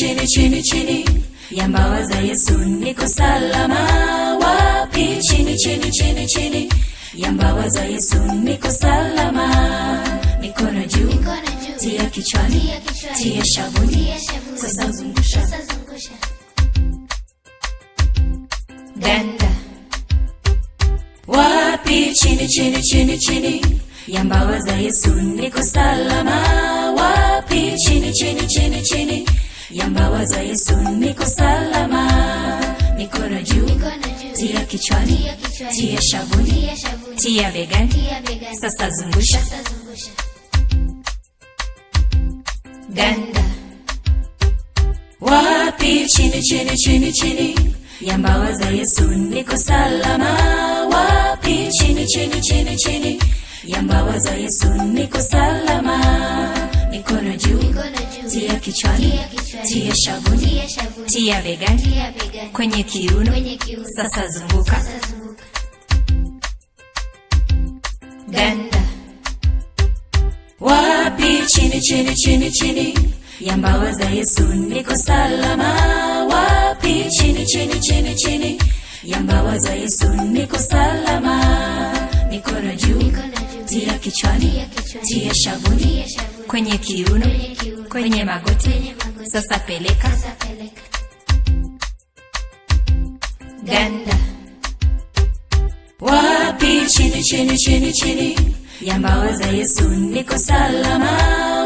chini chini chini ya mbawa za Yesu niko salama. Wapi? Chini chini chini chini ya mbawa za Yesu niko salama. Mikono juu, tia kichwani, tia shavuni, sasa zungusha, ganda. Wapi? Chini chini chini chini ya mbawa za Yesu niko salama. Wapi? Chini chini chini chini ya mbawa za Yesu niko salama. Mikono juu, tia kichwani, tia shavuni, tia begani, sasa zungusha, ganda. Wapi? Chini chini chini chini ya mbawa za Yesu niko salama. Wapi? Chini chini chini chini ya mbawa za Yesu niko salama. Mikono juu, tia kichwani, tia shavuni, tia begani, kwenye kiuno, sasa zunguka, ganda. Wapi? Chini chini chini chini ya mbawa za Yesu niko salama. Wapi? Chini chini chini chini ya mbawa za Yesu niko salama. Mikono juu, tia kichwani, tia shavuni, kwenye kiuno, kwenye magoti, sasa peleka, ganda. Wapi? Chini chini chini chini ya mbawa za Yesu niko salama.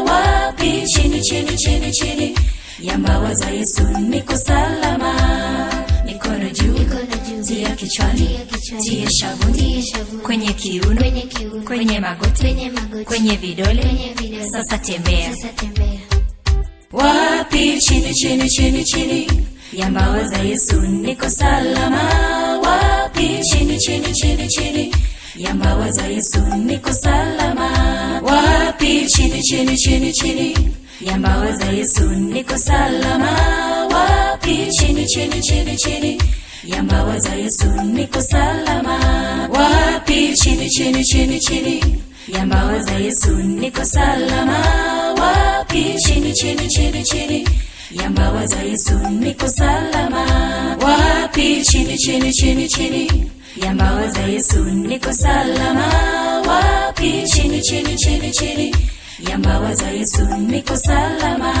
Wapi? Chini chini chini chini ya mbawa za Yesu niko salama. Mikono juu, tia kichwani, tia shavuni, kwenye kiuno, kwenye magoti, kwenye vidole, sasa tembea. Wapi? Chini chini chini chini ya mbawa za Yesu niko salama. Wapi? Chini chini chini chini ya mbawa za Yesu niko salama. Wapi? Chini chini chini chini ya mbawa za Yesu niko salama. Wapi? Chini chini chini chini ya mbawa za Yesu niko salama. Wapi? Chini chini chini chini ya mbawa za Yesu niko salama. Wapi? Chini chini chini chini ya mbawa za Yesu niko salama. Wapi? Chini chini chini chini ya mbawa za Yesu niko salama. Wapi? Chini chini chini chini ya mbawa za Yesu niko salama.